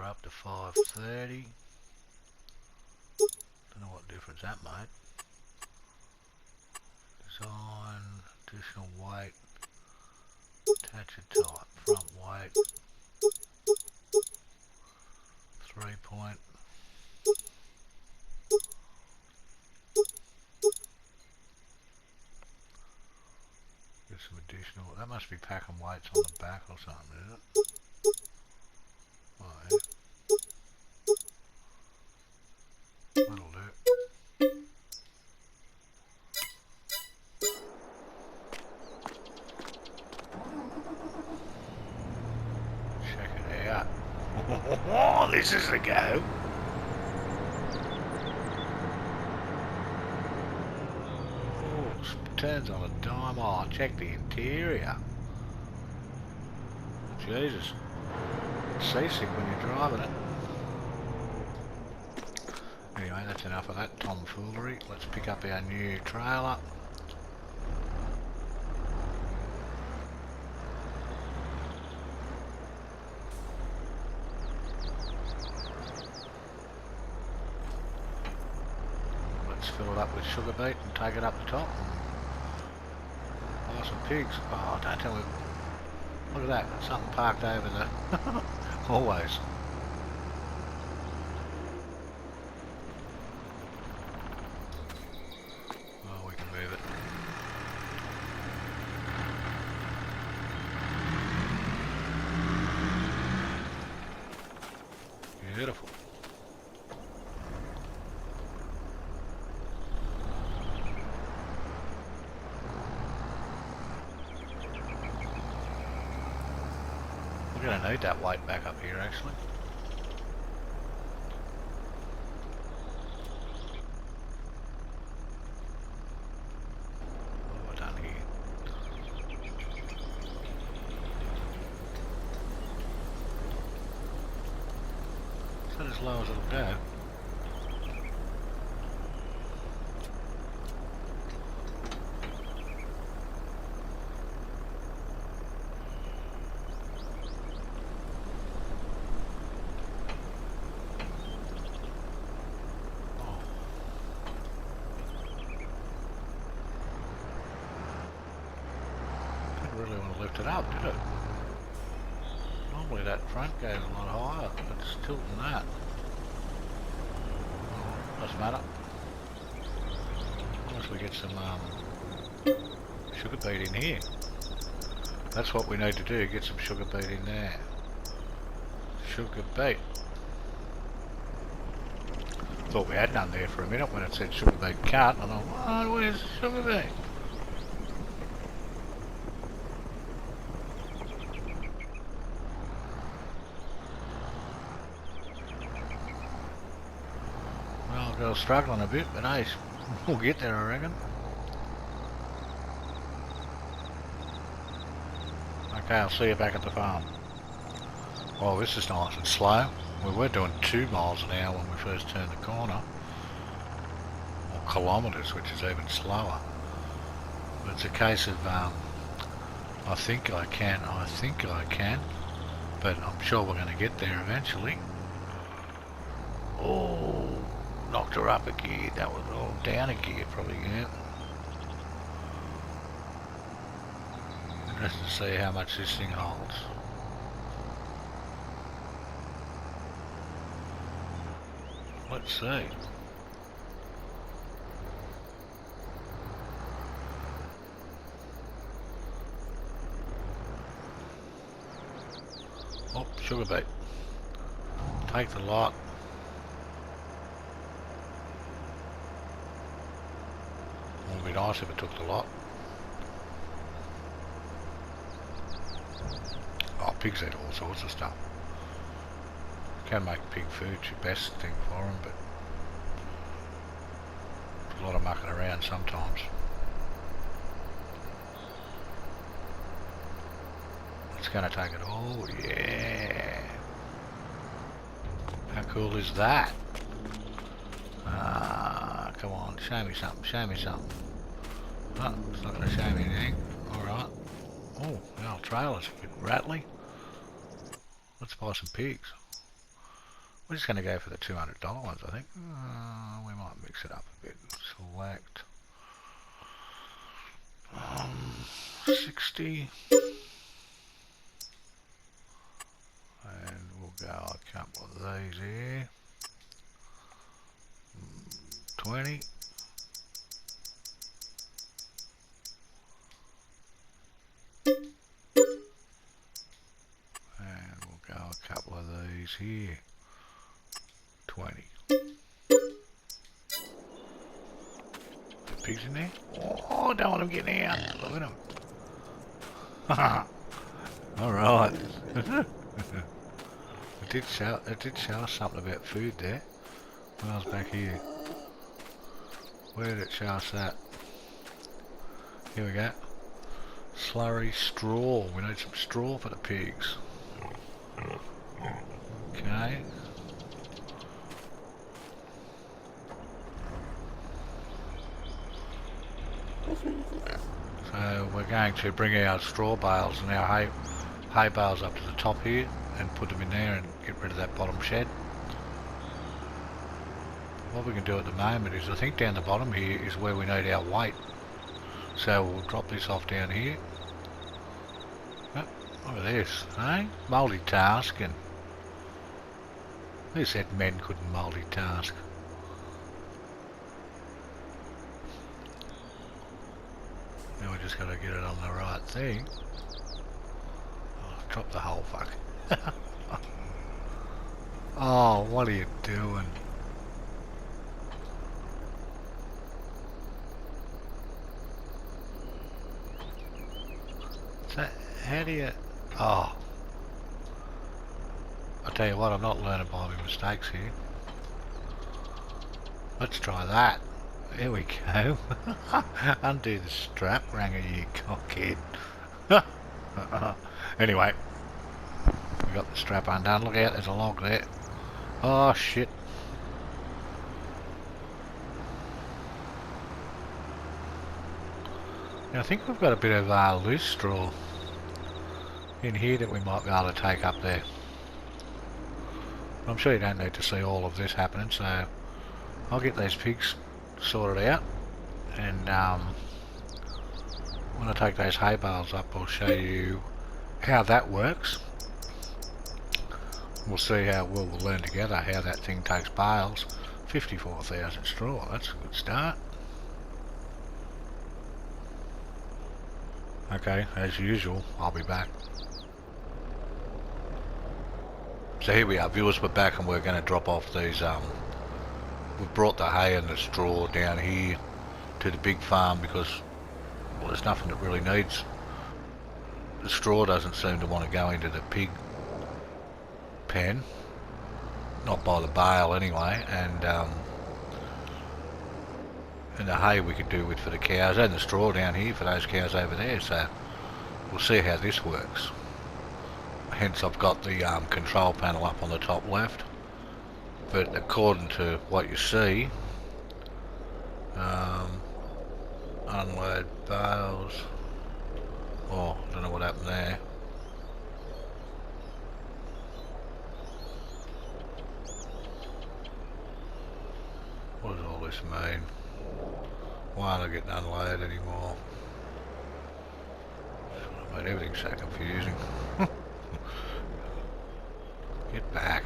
up to 530. Don't know what difference that made. Design, additional weight, attacher type, front weight, 3-point. Get some additional, that must be packing weights on the back or something, isn't it? Oh yeah. That'll do. Check it out. Oh, this is the go. Oh, turns on a dime. Oh, check the interior. Jesus. Seasick when you're driving it. Anyway, that's enough of that tomfoolery. Let's pick up our new trailer. Let's fill it up with sugar beet and take it up the top and buy some pigs. Oh, don't tell me. Look at that, something parked over the always. Oh, we can move it. Beautiful. We're going to need that weight back up here actually. What have I done here? Is that as low as it'll go? Really want to lift it up, did it? Normally that front goes a lot higher, but it's tilting that. Doesn't matter. Unless we get some sugar beet in here. That's what we need to do, get some sugar beet in there. Sugar beet. Thought we had none there for a minute when it said sugar beet cut. I thought, oh, where's the sugar beet? Girl's struggling a bit, but hey, we'll get there, I reckon. Okay, I'll see you back at the farm. Well, this is nice and slow. We were doing 2 miles an hour when we first turned the corner. Or kilometres, which is even slower. But it's a case of, I think I can, but I'm sure we're going to get there eventually. Oh, knocked her up a gear. That was all down a gear, probably. Yeah. Interested to see how much this thing holds. Let's see. Oh, sugar beet. Take the lot. It would be nice if it took the lot. Oh, pigs eat all sorts of stuff. Can make pig food your best thing for them, but there's a lot of mucking around sometimes. It's going to take it all, yeah. How cool is that? Come on, show me something, show me something. Oh, it's not going to show me anything. Alright. Oh, the old trailer's a bit rattly. Let's buy some pigs. We're just going to go for the $200 ones, I think. We might mix it up a bit. Select 60, and we'll go a couple of these here. 20. And we'll go a couple of these here. 20. Pigs in there? Oh, don't want them getting out. Look at them. Alright. It did show us something about food there when I was back here. Where did it show us that? Here we go. Slurry straw. We need some straw for the pigs. Okay. So we're going to bring our straw bales and our hay bales up to the top here and put them in there and get rid of that bottom shed. What we can do at the moment is, I think down the bottom here is where we need our weight. So we'll drop this off down here. Oh, look at this, eh? Multitasking. Who said men couldn't multitask? Now we just got to get it on the right thing. Oh, drop the whole fuck. Oh, what are you doing? So, how do you... Oh. I'll tell you what, I'm not learning by my mistakes here. Let's try that. There we go. Undo the strap, Ranger, you cockhead. Anyway, we got the strap undone. Look out, there's a log there. Oh shit. Now, I think we've got a bit of loose straw in here that we might be able to take up there. I'm sure you don't need to see all of this happening, so I'll get these pigs sorted out, and when I take those hay bales up, I'll show you how that works. We'll see how well we'll learn together how that thing takes bales. 54,000 straw, that's a good start. Okay, as usual, I'll be back. So here we are, viewers, we're back and we're going to drop off these, we've brought the hay and the straw down here to the big farm because, well, there's nothing that really needs. The straw doesn't seem to want to go into the pig pen, not by the bale anyway, and the hay we could do with for the cows, and the straw down here for those cows over there, so we'll see how this works. Hence I've got the control panel up on the top left, but according to what you see, unload bales, oh, I don't know what happened there. What does all this mean? Why aren't I getting unloaded anymore? I made everything so confusing. Get back.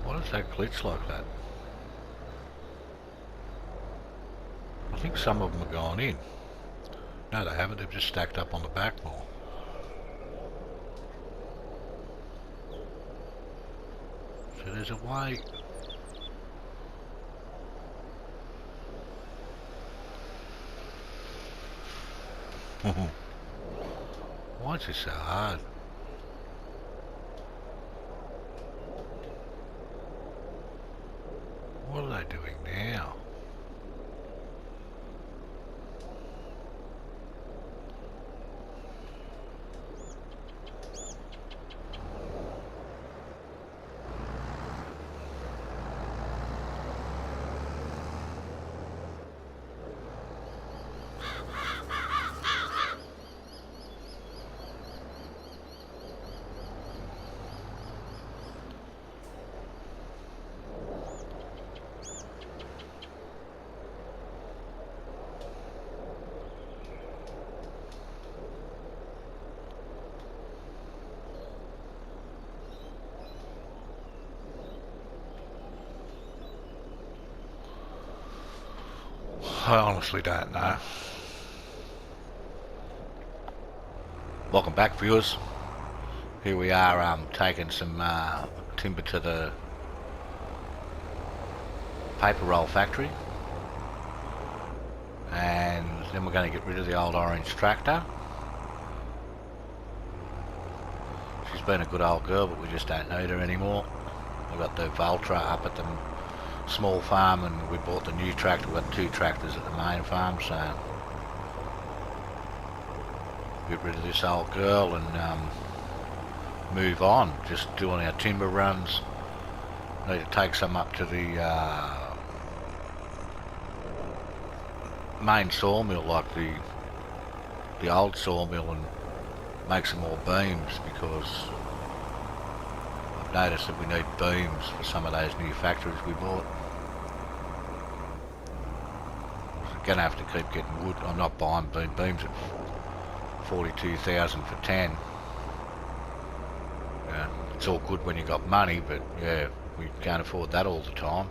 What is that glitch like that? I think some of them are gone in. No, they haven't, they've just stacked up on the back more. So there's a way. Why is this so hard? What are they doing now? I honestly don't know. Welcome back, viewers. Here we are taking some timber to the paper roll factory, and then we're going to get rid of the old orange tractor. She's been a good old girl, but we just don't need her anymore. We've got the Valtra up at the small farm, and we bought the new tractor. We've got 2 tractors at the main farm, so get rid of this old girl and move on. Just doing our timber runs. Need to take some up to the main sawmill, like the old sawmill, and make some more beams, because I've noticed that we need beams for some of those new factories we bought. We're gonna have to keep getting wood. I'm not buying beams at 42,000 for 10. Yeah, it's all good when you got money, but yeah, we can't afford that all the time.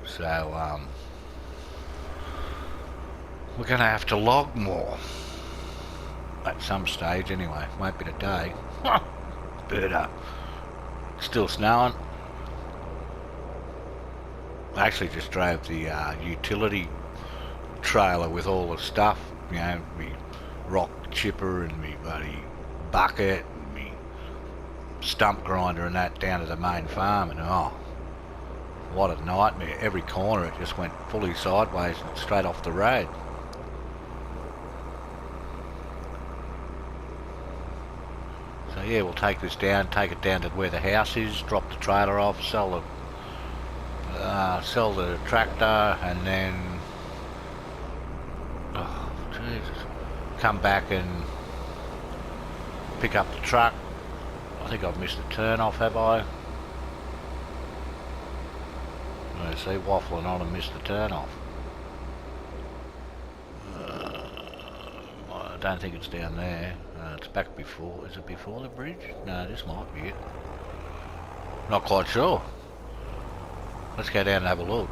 So we're gonna have to log more at some stage anyway. Won't be today. But still snowing. I actually just drove the utility trailer with all the stuff, you know, me rock chipper and me bloody bucket and me stump grinder and that down to the main farm, and oh, what a nightmare. Every corner it just went fully sideways and straight off the road. So yeah, we'll take this down, take it down to where the house is, drop the trailer off, sell the tractor, and then oh Jesus, come back and pick up the truck. I think I've missed a turn off, have I? I see, waffling on and missed the turn off. I don't think it's down there. It's back before. Is it before the bridge? No, this might be it. Not quite sure. Let's go down and have a look.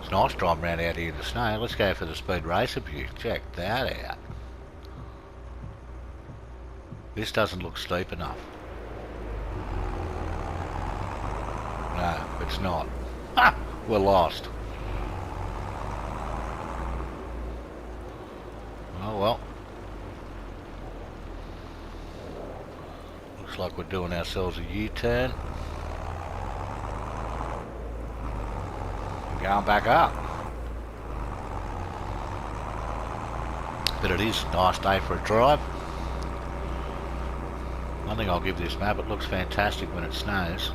It's nice driving around out here in the snow. Let's go for the speed racer view. Check that out. This doesn't look steep enough. No, it's not. Ha! We're lost. Oh well. Looks like we're doing ourselves a U-turn. Going back up. But it is a nice day for a drive. One thing I'll give this map, it looks fantastic when it snows.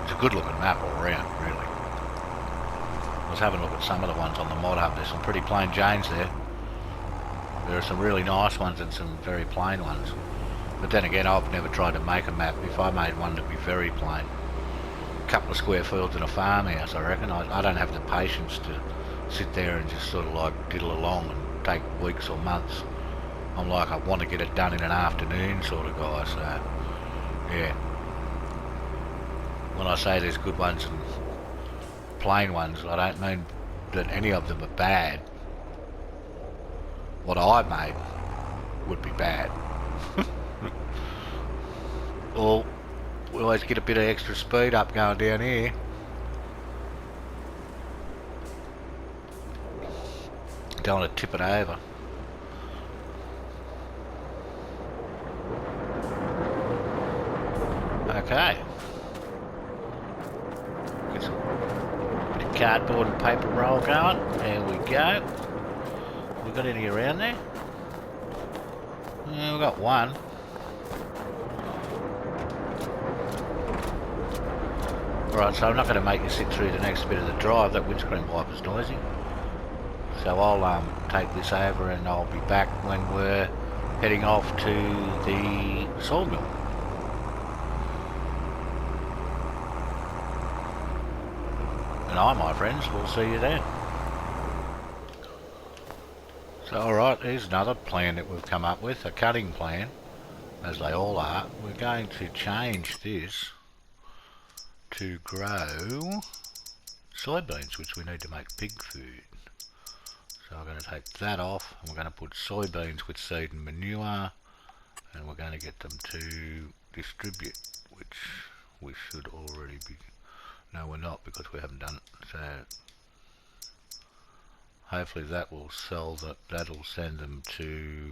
It's a good looking map all around, really. I was having a look at some of the ones on the mod hub. There's some pretty plain Janes there. There are some really nice ones and some very plain ones. But then again, I've never tried to make a map. If I made one, it'd be very plain. A couple of square fields and a farmhouse, I reckon. I don't have the patience to sit there and just sort of like diddle along and take weeks or months. I'm like, I want to get it done in an afternoon sort of guy, so yeah. When I say there's good ones and plain ones, I don't mean that any of them are bad. What I made would be bad. Or we always get a bit of extra speed up going down here. Don't want to tip it over. Okay. Get some bit of cardboard and paper roll going. There we go. We got any around there? Yeah, we got one. Right, so I'm not going to make you sit through the next bit of the drive. That windscreen wiper's noisy. So I'll take this over and I'll be back when we're heading off to the sawmill. And I, my friends, will see you then. So alright, here's another plan that we've come up with, a cutting plan. as they all are. We're going to change this to grow soybeans, which we need to make pig food. So I'm going to take that off, and we're going to put soybeans with seed and manure, and we're going to get them to distribute, which we should already be. No, we're not, because we haven't done it. So hopefully that will sell that. That'll send them to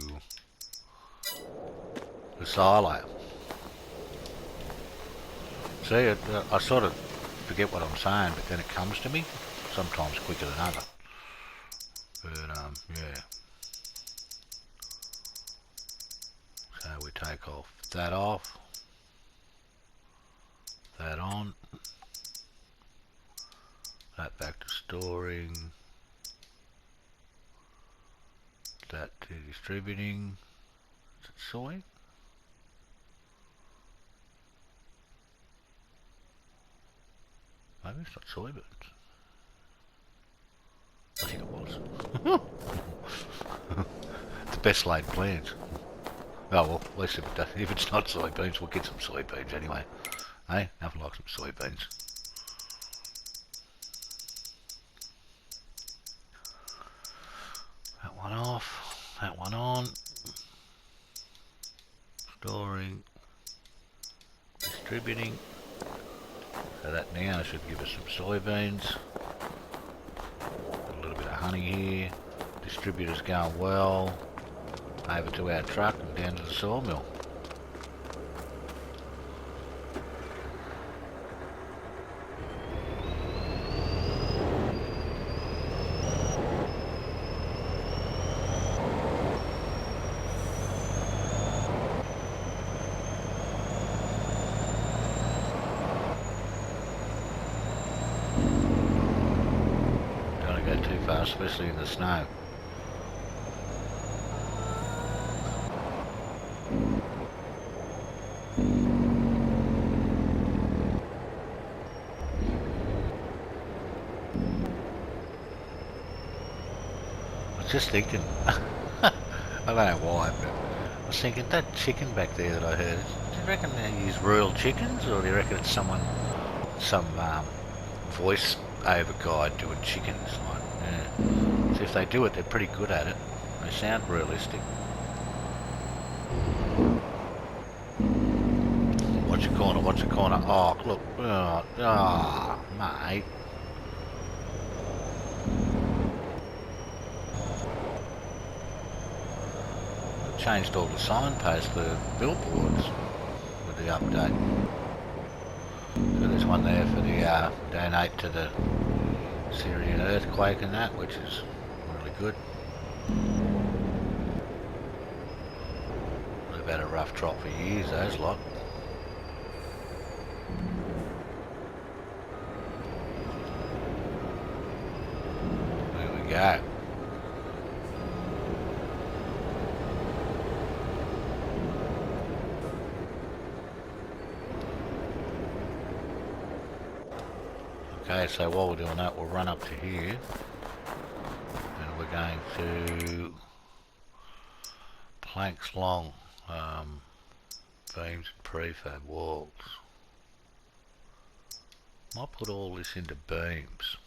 the silo. See, I sort of forget what I'm saying, but then it comes to me, sometimes quicker than others. But yeah. So we take off, that on, that back to storing, that to distributing. Is it soy? Maybe it's not soybeans. I think it was. It's the best laid plans. Oh well, at least if it's not soybeans, we'll get some soybeans anyway. Hey, nothing like some soybeans. That one off, that one on. Storing, distributing. So that now should give us some soybeans. Got a little bit of honey here. Distributor's going well. Over to our truck and down to the sawmill. Don't go too fast, especially in the snow. Just thinking, I don't know why, but I was thinking that chicken back there that I heard, do you reckon they use real chickens, or do you reckon it's some voice over guy doing chickens? Like, yeah. So if they do it, they're pretty good at it. They sound realistic. Watch your corner, watch your corner. Oh, look, mate. Changed all the signposts for billboards with the update. So there's one there for the donate to the Syrian earthquake and that, which is really good. They've had a rough trot for years, those lot. There we go. Okay, so while we're doing that, we'll run up to here, and we're going to planks long, beams and prefab walls. Might put all this into beams.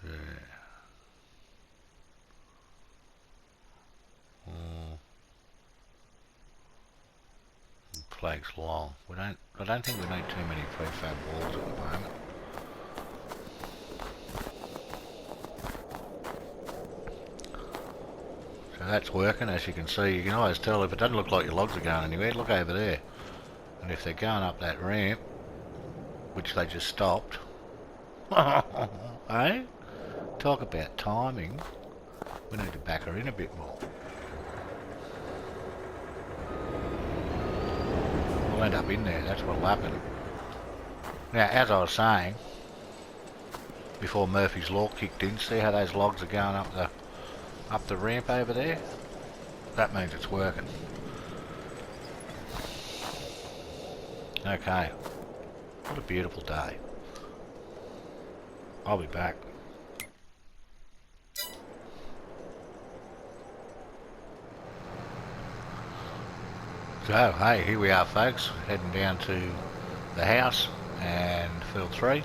Yeah. Planks long. I don't think we need too many prefab walls at the moment. So that's working, as you can see. You can always tell if it doesn't look like your logs are going anywhere. Look over there. And if they're going up that ramp, which they just stopped, eh? Talk about timing. We need to back her in a bit more. We'll end up in there, that's what'll happen. Now, as I was saying, before Murphy's Law kicked in, see how those logs are going up the ramp over there? That means it's working. Okay. What a beautiful day. I'll be back. So, hey, here we are, folks, heading down to the house and field 3.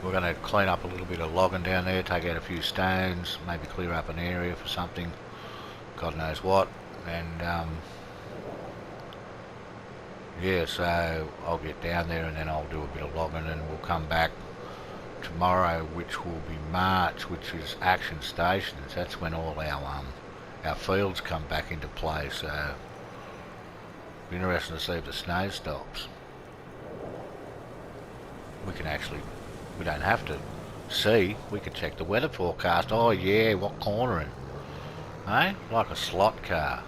We're going to clean up a little bit of logging down there, take out a few stones, maybe clear up an area for something, God knows what, and yeah, so I'll get down there and then I'll do a bit of logging and we'll come back tomorrow, which will be March, which is action stations. That's when all our fields come back into play, so it'll be interesting to see if the snow stops. We don't have to see, we can check the weather forecast. Oh yeah, what cornering? Eh? Like a slot car.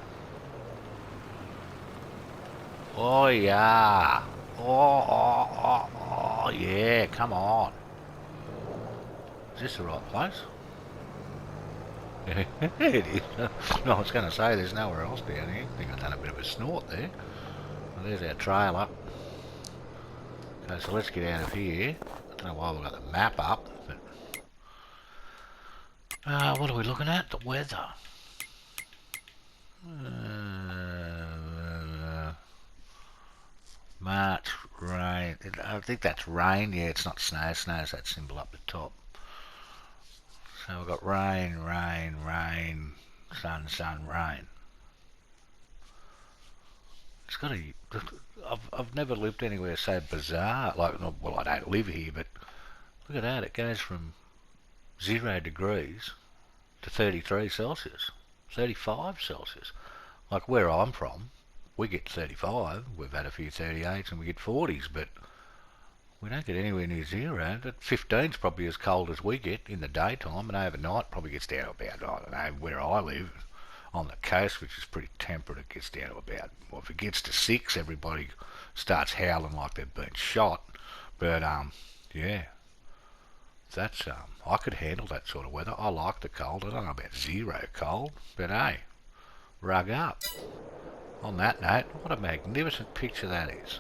Oh yeah. Oh yeah, come on. Is this the right place? It is. No, I was going to say there's nowhere else down here. I think I've done a bit of a snort there. Well, there's our trailer. Okay, so let's get out of here. I don't know why we've got the map up. But, what are we looking at? The weather. March, rain. I think that's rain. Yeah, it's not snow. Snow's that symbol up the top. So we've got rain, rain, rain, sun, sun, rain. It's got a... I've never lived anywhere so bizarre. Like, well, I don't live here, but look at that. It goes from 0 degrees to 33 Celsius, 35 Celsius. Like where I'm from, we get 35. We've had a few 38s and we get 40s, but we don't get anywhere near 0. 15's probably as cold as we get in the daytime, and overnight probably gets down to about, I don't know, where I live, on the coast, which is pretty temperate, it gets down to about, well, if it gets to 6, everybody starts howling like they've been shot. But, yeah, that's, I could handle that sort of weather. I like the cold. I don't know about 0 cold, but hey, rug up. On that note, what a magnificent picture that is.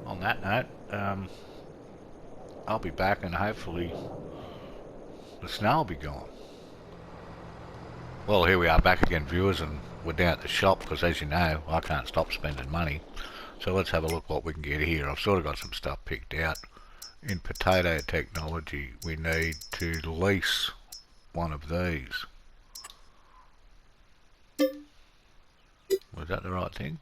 On that note, I'll be back and hopefully the snow will be gone. Well, here we are back again, viewers, and we're down at the shop because, as you know, I can't stop spending money. So let's have a look what we can get here. I've sort of got some stuff picked out. In potato technology, we need to lease one of these. Was that the right thing?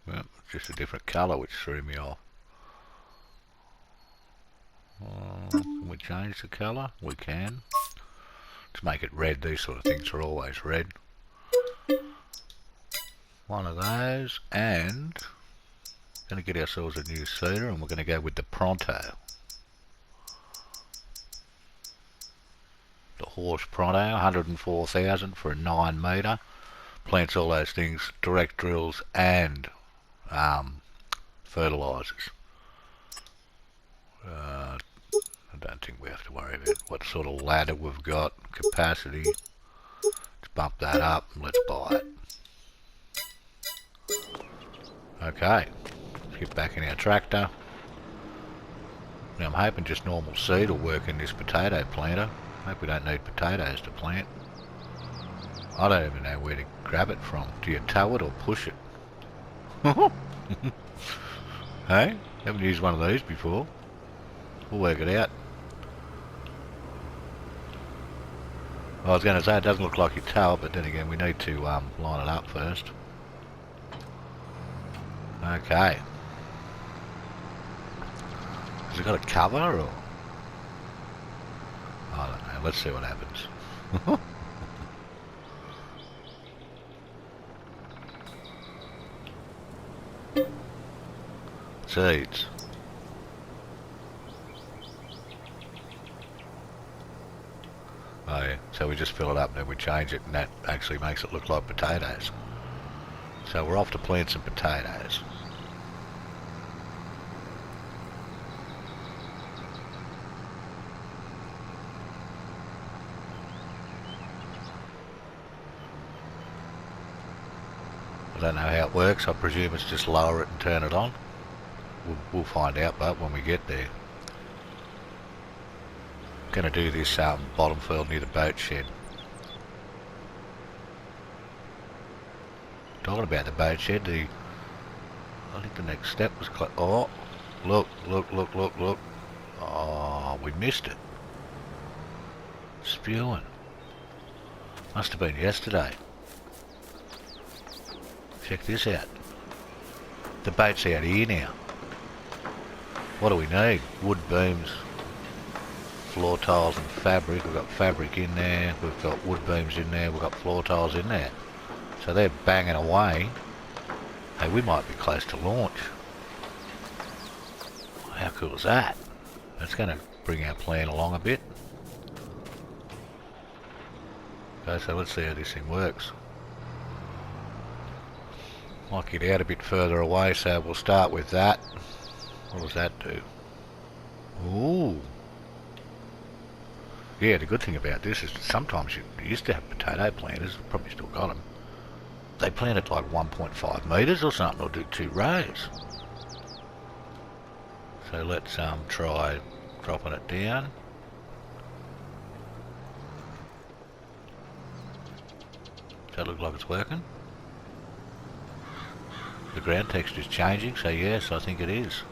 Well, it's just a different colour which threw me off. Can we change the colour? We can. To make it red, these sort of things are always red. One of those, and going to get ourselves a new seeder, and we're going to go with the Pronto. The Horse Pronto, 104,000 for a 9 metre. Plants all those things, direct drills and fertilisers. I don't think we have to worry about what sort of ladder we've got, capacity. Let's bump that up and let's buy it. Okay, let's get back in our tractor. Now I'm hoping just normal seed will work in this potato planter. Hope we don't need potatoes to plant. I don't even know where to grab it from. Do you tow it or push it? Hey, haven't used one of these before. We'll work it out. I was going to say it doesn't look like you tow it, but then again we need to line it up first. Okay. Has it got a cover or? I don't know. Let's see what happens. Seeds. Oh yeah, so we just fill it up and then we change it, and that actually makes it look like potatoes. So we're off to plant some potatoes. I don't know how it works. I presume it's just lower it and turn it on. We'll find out, but when we get there. Gonna do this bottom field near the boat shed. Talking about the boat shed, I think the next step was oh, look. Oh, we missed it. Spewing. Must have been yesterday. Check this out. The boat's out here now. What do we need? Wood beams, floor tiles and fabric. We've got fabric in there, we've got wood beams in there, we've got floor tiles in there. So they're banging away. Hey, we might be close to launch. How cool is that? That's going to bring our plan along a bit. Okay, so let's see how this thing works. Might get out a bit further away, so we'll start with that. What does that do? Ooh. Yeah, the good thing about this is that sometimes you used to have potato planters, probably still got them. They plant it like 1.5 metres or something, or do 2 rows. So let's try dropping it down. Does that look like it's working? The ground texture is changing, so yes, I think it is.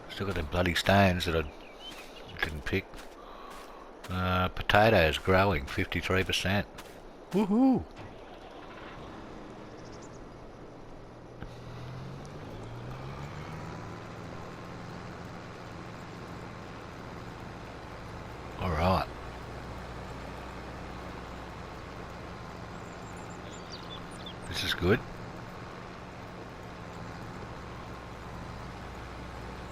Still got them bloody stones that I didn't pick. Potatoes growing 53%. Woohoo! Alright. This is good.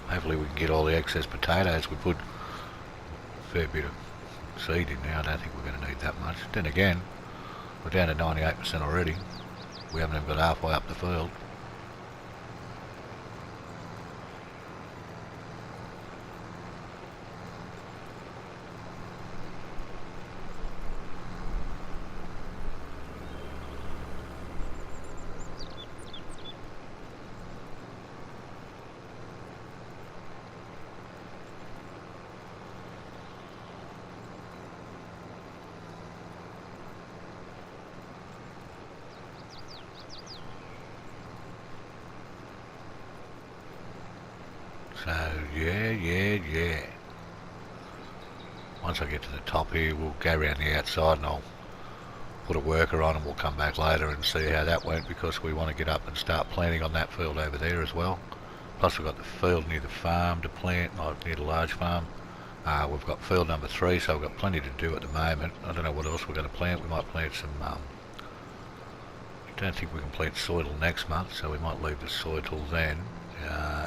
Hopefully we can get all the excess potatoes. We put a fair bit of seed in there. I don't think we're going to need that much. Then again, we're down to 98% already. We haven't even got halfway up the field. So, yeah. Once I get to the top here, we'll go around the outside and I'll put a worker on and we'll come back later and see how that went, because we want to get up and start planting on that field over there as well. Plus we've got the field near the farm to plant, not near the large farm. We've got field number 3, so we've got plenty to do at the moment. I don't know what else we're going to plant. We might plant some... I don't think we can plant soy till next month, so we might leave the soy till then.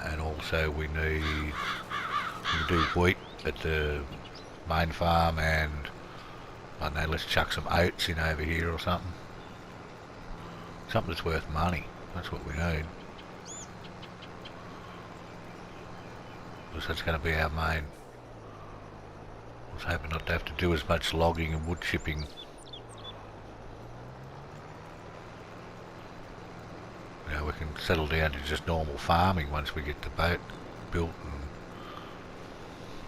And also we can do wheat at the main farm, and I don't know, let's chuck some oats in over here or something. Something that's worth money. That's what we need. Because that's going to be our main. I was hoping not to have to do as much logging and wood chipping. You know, we can settle down to just normal farming once we get the boat built and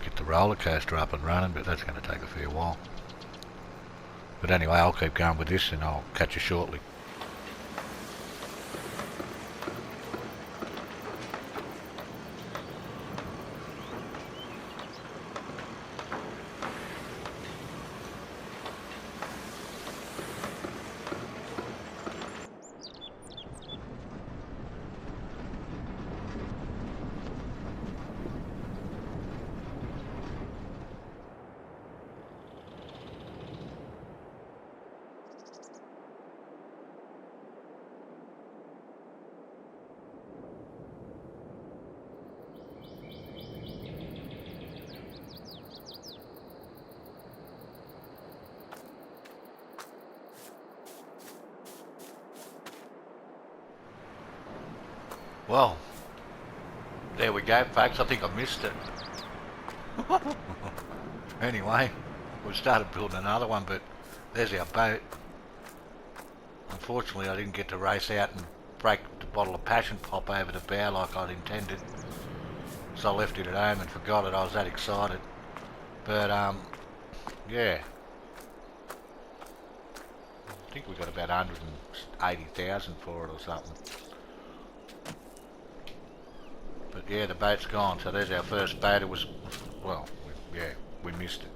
get the roller coaster up and running, but that's going to take a fair while. But anyway, I'll keep going with this and I'll catch you shortly. Well, there we go, folks. I think I missed it. Anyway, we've started building another one, but there's our boat. Unfortunately, I didn't get to race out and break the bottle of passion pop over the bow like I'd intended. so I left it at home and forgot it. I was that excited. But yeah, I think we got about 180,000 for it or something. But yeah, the boat's gone. So there's our first boat. It was, well, yeah, we missed it.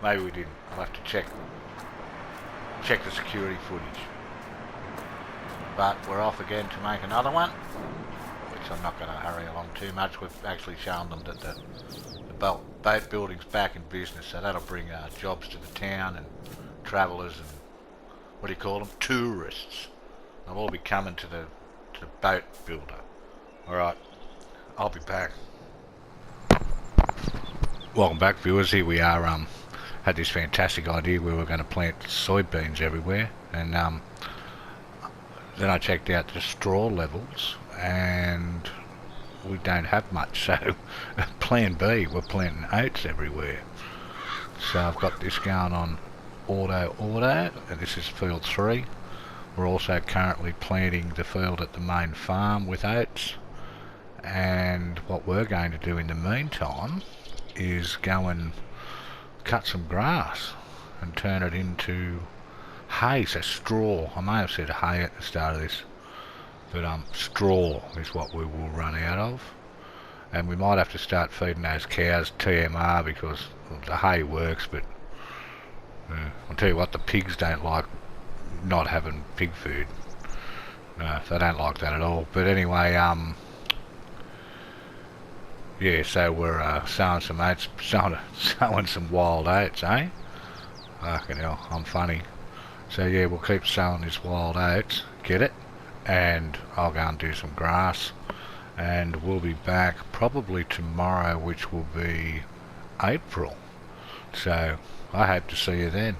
Maybe we didn't. I'll have to check the security footage. But we're off again to make another one, which I'm not going to hurry along too much. We've actually shown them that the boat building's back in business, so that'll bring jobs to the town and travellers and, what do you call them, tourists. They'll all be coming to the boat builder. Alright, I'll be back. Welcome back, viewers. Here we are. Had this fantastic idea we were going to plant soybeans everywhere, and then I checked out the straw levels and we don't have much, so plan B, we're planting oats everywhere. So I've got this going on auto, and this is field 3. We're also currently planting the field at the main farm with oats, and what we're going to do in the meantime is go and cut some grass and turn it into hay, so straw. I may have said hay at the start of this, but straw is what we will run out of, and we might have to start feeding those cows TMR because the hay works, but I'll tell you what, the pigs don't like not having pig food. No, they don't like that at all. But anyway, yeah, so we're sowing some oats, sowing some wild oats, eh? Fucking hell, I'm funny. So yeah, we'll keep sowing this wild oats, get it? And I'll go and do some grass. And we'll be back probably tomorrow, which will be April. So I hope to see you then.